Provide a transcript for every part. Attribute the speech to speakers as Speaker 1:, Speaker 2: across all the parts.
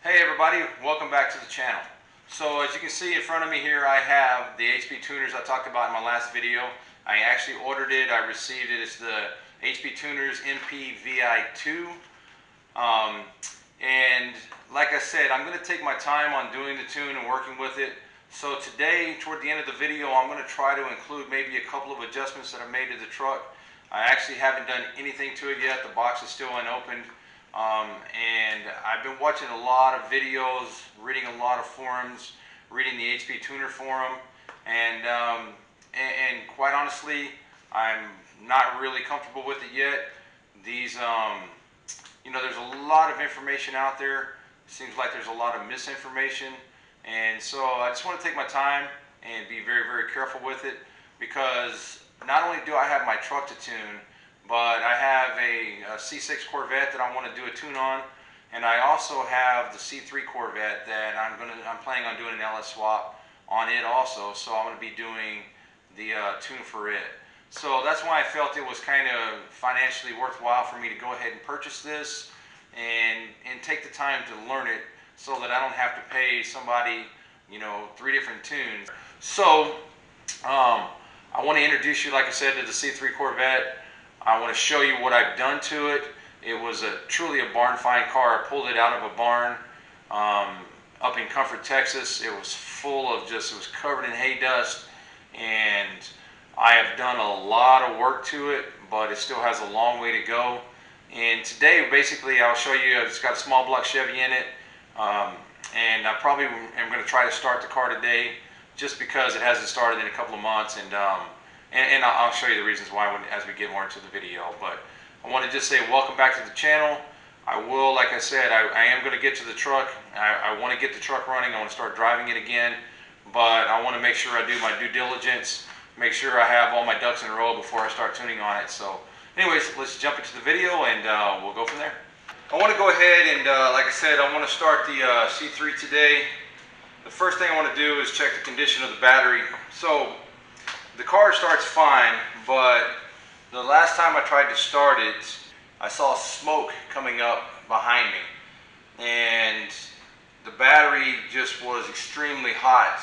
Speaker 1: Hey everybody, welcome back to the channel. So as you can see in front of me here, I have the HP tuners I talked about in my last video. I actually ordered it, I received it. It's the HP Tuners MPVI2. And like I said, I'm going to take my time on doing the tune and working with it. So today, toward the end of the video, I'm going to try to include maybe a couple of adjustments that I've made to the truck. I actually haven't done anything to it yet. The box is still unopened. And I've been watching a lot of videos, reading a lot of forums, reading the HP Tuner forum, and quite honestly, I'm not really comfortable with it yet. These, there's a lot of information out there. It seems like there's a lot of misinformation, and so I just want to take my time and be very, very careful with it, because not only do I have my truck to tune, but I have a C6 Corvette that I want to do a tune on, and I also have the C3 Corvette that I'm planning on doing an LS swap on it also. So I'm going to be doing the tune for it. So that's why I felt it was kind of financially worthwhile for me to go ahead and purchase this and take the time to learn it, so that I don't have to pay somebody, 3 different tunes. So I want to introduce you, like I said, to the C3 Corvette. I want to show you what I've done to it. It was truly a barn find car. I pulled it out of a barn up in Comfort, Texas. It was full of it was covered in hay dust, and I have done a lot of work to it, but it still has a long way to go. And today, basically, I'll show you, it's got a small block Chevy in it, and I probably am going to try to start the car today, just because it hasn't started in a couple of months, and I'll show you the reasons why as we get more into the video. But I want to just say welcome back to the channel. I will, like I said, I am going to get to the truck. I want to get the truck running. I want to start driving it again. But I want to make sure I do my due diligence, make sure I have all my ducks in a row before I start tuning on it. So anyways, let's jump into the video, and we'll go from there. I want to go ahead and, like I said, I want to start the C3 today. The first thing I want to do is check the condition of the battery. So the car starts fine, but the last time I tried to start it, I saw smoke coming up behind me, and the battery just was extremely hot,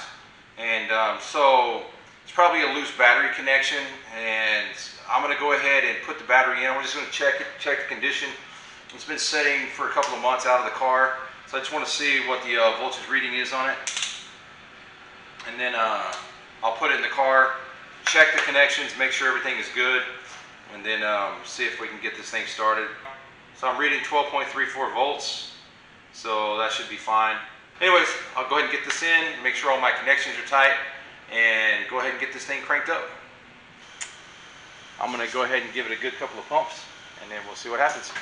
Speaker 1: and so it's probably a loose battery connection, and I'm going to go ahead and put the battery in. We're just going to check the condition. It's been sitting for a couple of months out of the car, so I just want to see what the voltage reading is on it, and then I'll put it in the car, check the connections, make sure everything is good, and then see if we can get this thing started. So I'm reading 12.34 volts, so that should be fine. Anyways, I'll go ahead and get this in, make sure all my connections are tight, and go ahead and get this thing cranked up. I'm going to go ahead and give it a good couple of pumps, and then we'll see what happens.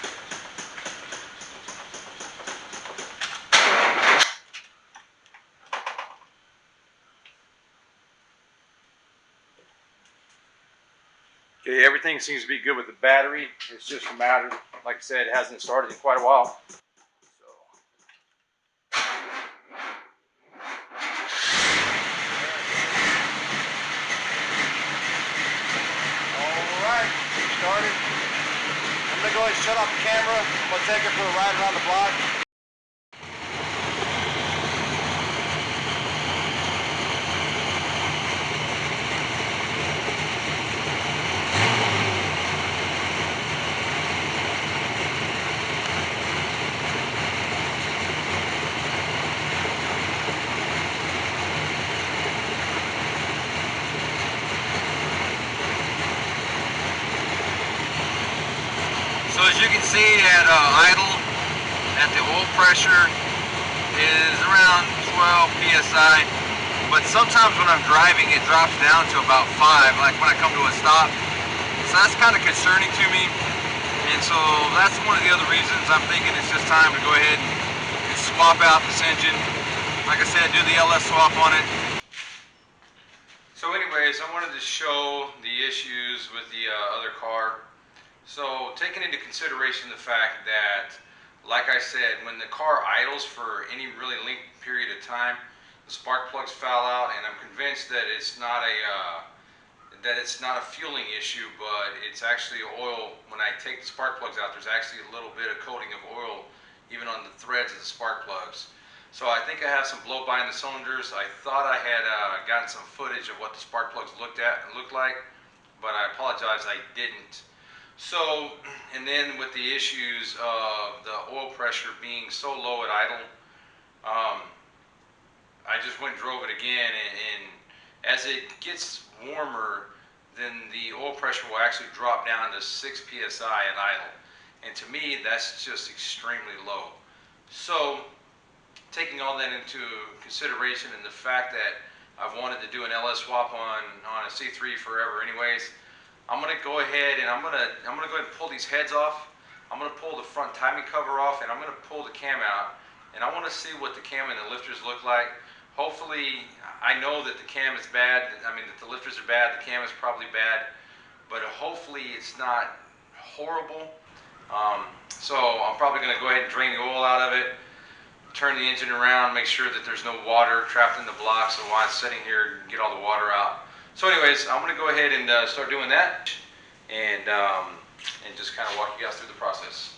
Speaker 1: Okay, everything seems to be good with the battery. It's just a matter, like I said, it hasn't started in quite a while. Alright, started. I'm going to go ahead and shut off the camera. I'm going to take it for a ride around the block. So as you can see at idle, at the oil pressure is around 12 psi, but sometimes when I'm driving it drops down to about 5, like when I come to a stop. So that's kind of concerning to me, and so that's one of the other reasons I'm thinking it's just time to go ahead and swap out this engine. Like I said, do the LS swap on it. So anyways, I wanted to show the issues with the other car. So taking into consideration the fact that, like I said, when the car idles for any really lengthy period of time, the spark plugs foul out, and I'm convinced that it's not a fueling issue, but it's actually oil. When I take the spark plugs out, there's actually a little bit of coating of oil even on the threads of the spark plugs. So I think I have some blow by in the cylinders. I thought I had gotten some footage of what the spark plugs looked like, but I apologize, I didn't. So, and then with the issues of the oil pressure being so low at idle, I just went and drove it again, and as it gets warmer, then the oil pressure will actually drop down to 6 psi at idle. And to me, that's just extremely low. So, taking all that into consideration and the fact that I've wanted to do an LS swap on a C3 forever anyways, I'm gonna go ahead and I'm gonna go ahead and pull these heads off. I'm gonna pull the front timing cover off, and I'm gonna pull the cam out, and I want to see what the cam and the lifters look like. Hopefully, I know that the cam is bad. I mean, that the lifters are bad, the cam is probably bad, but hopefully it's not horrible. So I'm probably gonna go ahead and drain the oil out of it, turn the engine around, make sure that there's no water trapped in the block, so while it's sitting here, get all the water out. So anyways, I'm going to go ahead and start doing that, and just kind of walk you guys through the process.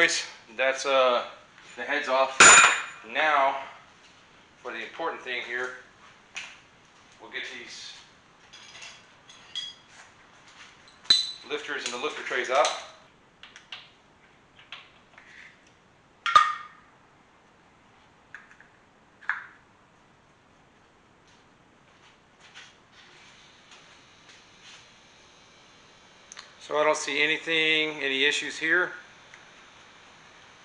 Speaker 1: anyways, that's the heads off. Now, for the important thing here, we'll get these lifters and the lifter trays out. So I don't see any issues here.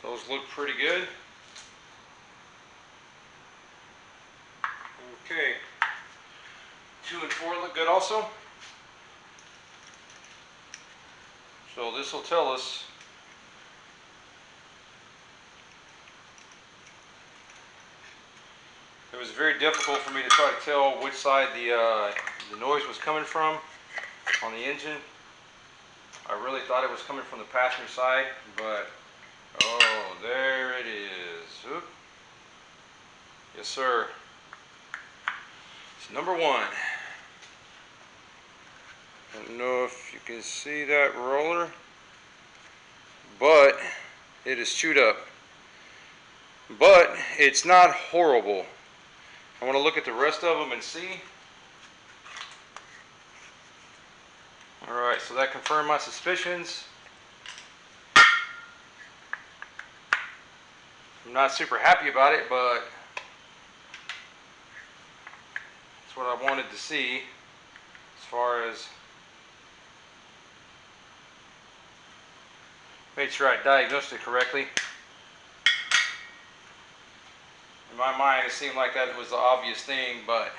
Speaker 1: Those look pretty good. Okay, 2 and 4 look good also. So this will tell us it was very difficult for me to try to tell which side the noise was coming from on the engine. I really thought it was coming from the passenger side, but oh, there it is. Oop. Yes, sir. It's number 1. I don't know if you can see that roller, but it is chewed up. But it's not horrible. I want to look at the rest of them and see. Alright, so that confirmed my suspicions. I'm not super happy about it, but that's what I wanted to see as far as made sure I diagnosed it correctly. In my mind, it seemed like that was the obvious thing, but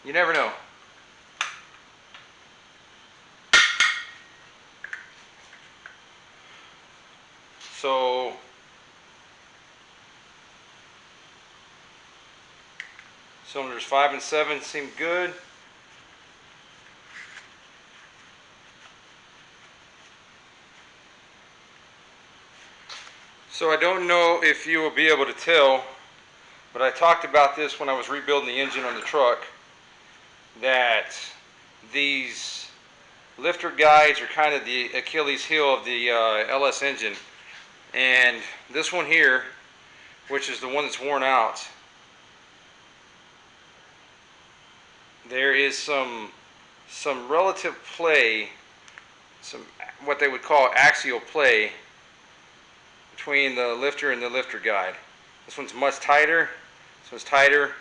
Speaker 1: you never know. So cylinders 5 and 7 seem good. So I don't know if you will be able to tell, but I talked about this when I was rebuilding the engine on the truck, that these lifter guides are kind of the Achilles heel of the LS engine. And this one here, which is the one that's worn out, there is some relative play, some what they would call axial play between the lifter and the lifter guide. This one's much tighter, this one's tighter,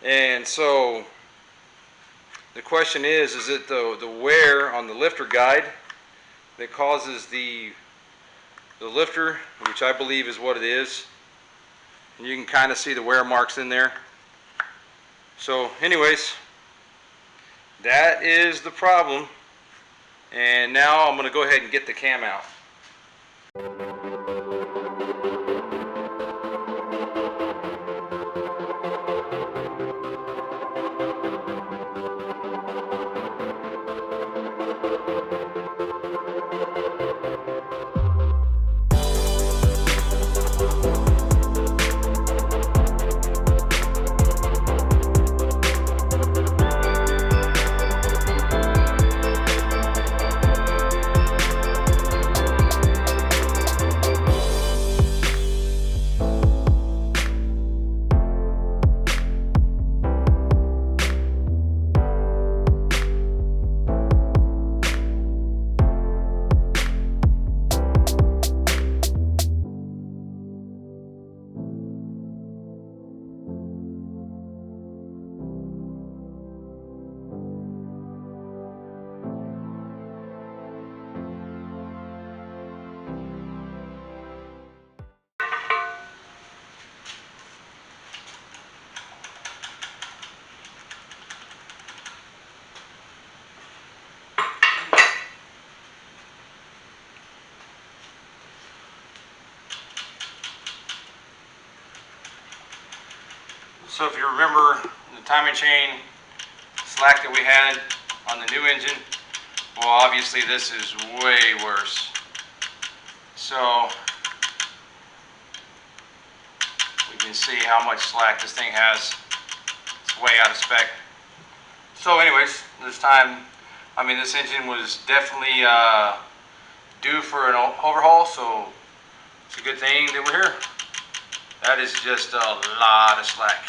Speaker 1: and so the question is it the wear on the lifter guide that causes the lifter, which I believe is what it is, and you can kind of see the wear marks in there. So anyways, that is the problem, and now I'm going to go ahead and get the cam out. So if you remember the timing chain slack that we had on the new engine, well, obviously this is way worse. So we can see how much slack this thing has. It's way out of spec. So anyways, this time, I mean, this engine was definitely due for an overhaul, so it's a good thing that we're here. That is just a lot of slack.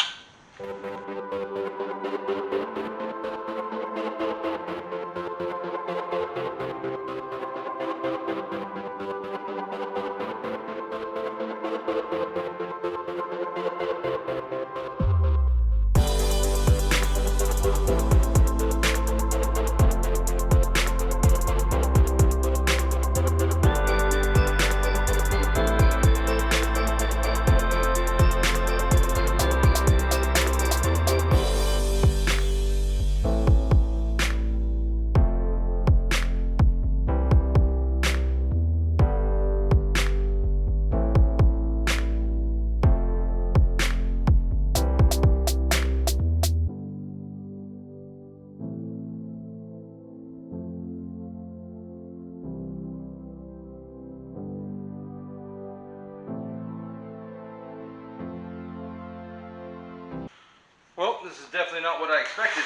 Speaker 1: Well, this is definitely not what I expected.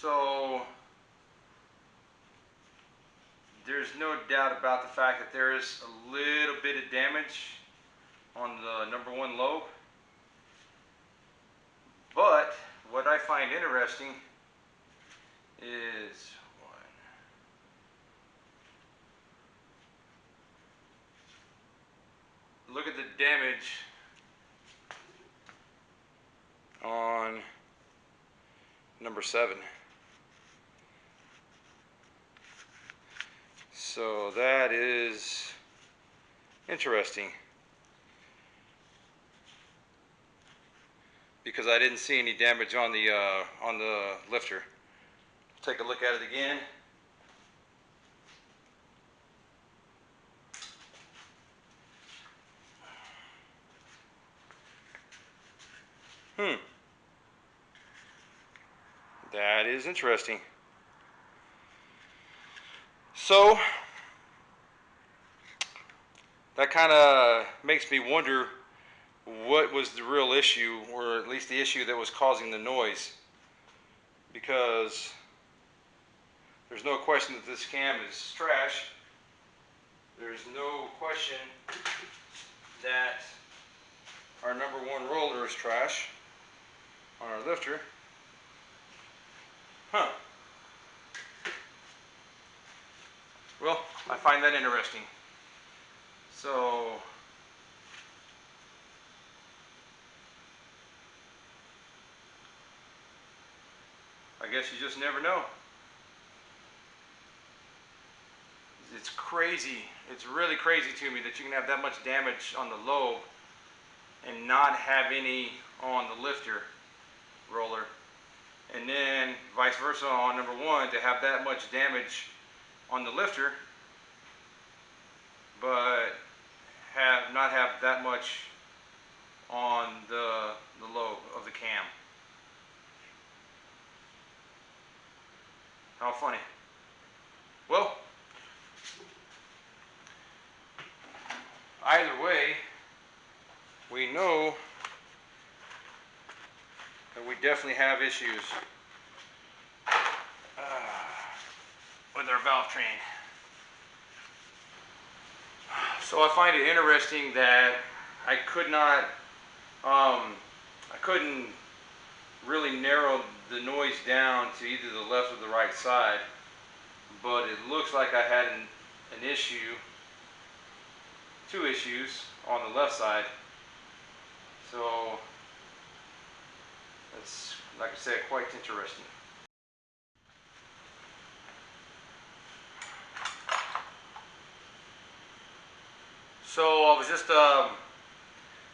Speaker 1: So there's no doubt about the fact that there is a little bit of damage on the number one lobe. But what I find interesting is look at the damage on number 7. So that is interesting, because I didn't see any damage on the lifter. Take a look at it again. That is interesting. So that kind of makes me wonder what was the real issue, or at least the issue that was causing the noise. Because there's no question that this cam is trash. There's no question that our number one roller is trash on our lifter. Well, I find that interesting. So I guess you just never know. It's crazy. It's really crazy to me that you can have that much damage on the lobe and not have any on the lifter roller, and then vice versa on number one to have that much damage on the lifter but not have that much on the lobe of the cam. How funny. Well, either way, we know that we definitely have issues with our valve train. So I find it interesting that I couldn't really narrow the noise down to either the left or the right side, but it looks like I had an issue, 2 issues on the left side. So it's, like I said, quite interesting. So I was just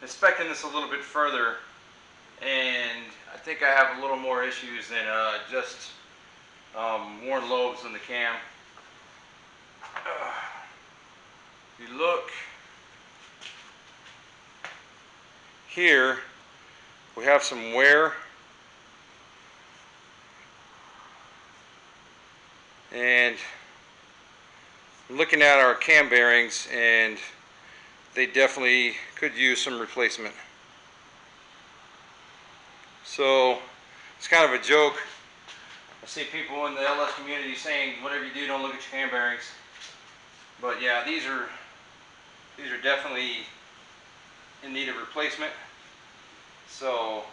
Speaker 1: inspecting this a little bit further, and I think I have a little more issues than just worn lobes in the cam. If you look here, we have some wear, and I'm looking at our cam bearings, and they definitely could use some replacement. So it's kind of a joke. I see people in the LS community saying, whatever you do, don't look at your cam bearings. But yeah, these are definitely in need of replacement. So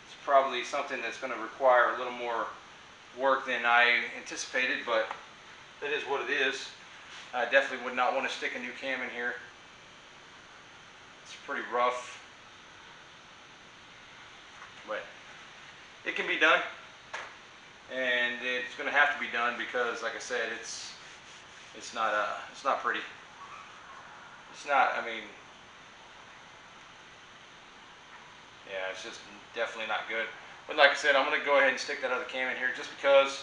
Speaker 1: it's probably something that's going to require a little more work than I anticipated, but that is what it is. I definitely would not want to stick a new cam in here. It's pretty rough, but it can be done, and it's going to have to be done because, like I said, it's not pretty. It's not. I mean, yeah, it's just definitely not good. But like I said, I'm going to go ahead and stick that other cam in here just because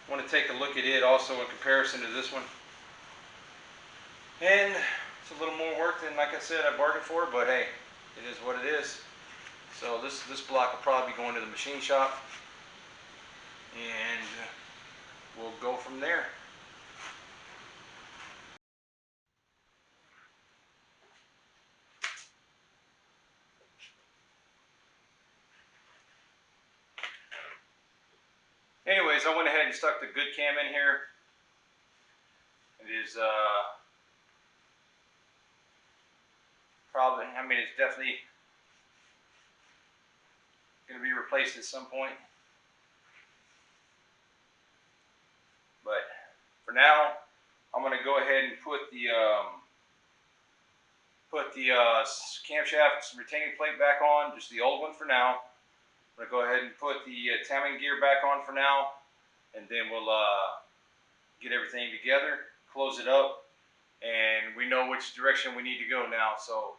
Speaker 1: I want to take a look at it also in comparison to this one. And it's a little more work than, like I said, I bargained for, but hey, it is what it is. So this block will probably be going to the machine shop, and we'll go from there. Anyways, I went ahead and stuck the good cam in here. It is probably, I mean, it's definitely going to be replaced at some point. But for now, I'm going to go ahead and put the camshaft retaining plate back on, just the old one for now. I'm going to go ahead and put the timing gear back on for now, and then we'll get everything together, close it up, and we know which direction we need to go now. So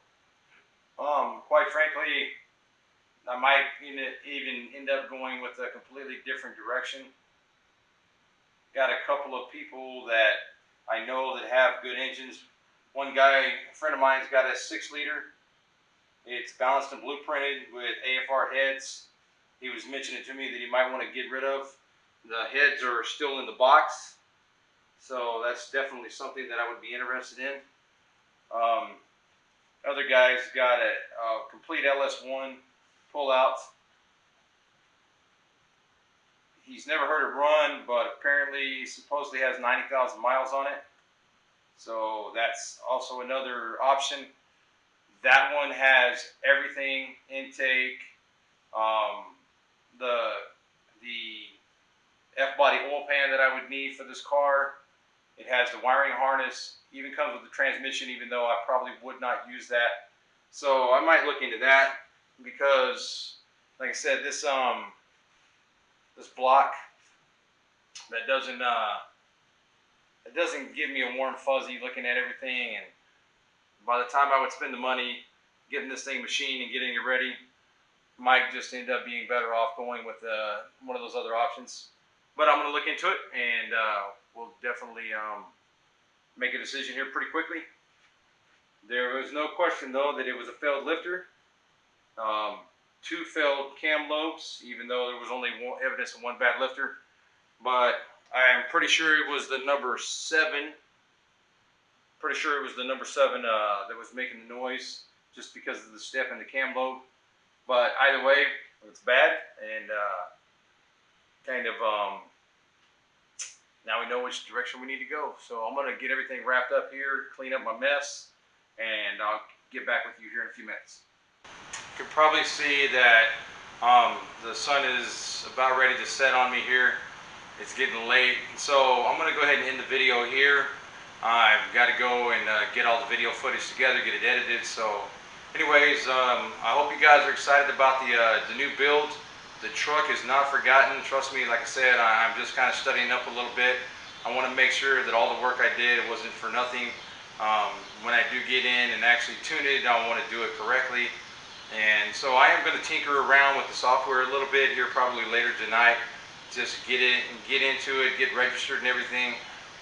Speaker 1: quite frankly, I might even end up going with a completely different direction. Got a couple of people that I know that have good engines. One guy, a friend of mine's got a 6-liter. It's balanced and blueprinted with AFR heads. He was mentioning to me that he might want to get rid of. The heads are still in the box, so that's definitely something that I would be interested in. Other guy's got a complete LS1 pull-out. He's never heard it run, but apparently supposedly has 90,000 miles on it. So that's also another option. That one has everything: intake, the F-body oil pan that I would need for this car. It has the wiring harness, even comes with the transmission, even though I probably would not use that. So I might look into that because, like I said, this block, that doesn't give me a warm fuzzy looking at everything, and by the time I would spend the money getting this thing machined and getting it ready, might just end up being better off going with one of those other options. But I'm going to look into it, and we'll definitely make a decision here pretty quickly. There was no question, though, that it was a failed lifter. 2 failed cam lobes, even though there was only evidence of 1 bad lifter. But I'm pretty sure it was the number 7. Pretty sure it was the number 7 that was making the noise, just because of the step in the cam lobe. But either way, it's bad, and now we know which direction we need to go. So I'm going to get everything wrapped up here, clean up my mess, and I'll get back with you here in a few minutes. You can probably see that the sun is about ready to set on me here. It's getting late, so I'm going to go ahead and end the video here. I've got to go and get all the video footage together, get it edited. So anyways, I hope you guys are excited about the new build. The truck is not forgotten. Trust me, like I said, I'm just kind of studying up a little bit. I want to make sure that all the work I did wasn't for nothing. When I do get in and actually tune it, I want to do it correctly. And so I am going to tinker around with the software a little bit here, probably later tonight. Just get into it, get registered and everything.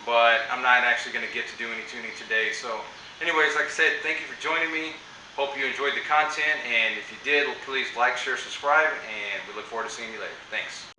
Speaker 1: But I'm not actually going to get to do any tuning today. So anyways, like I said, thank you for joining me. Hope you enjoyed the content, and if you did, please like, share, subscribe, and we look forward to seeing you later. Thanks.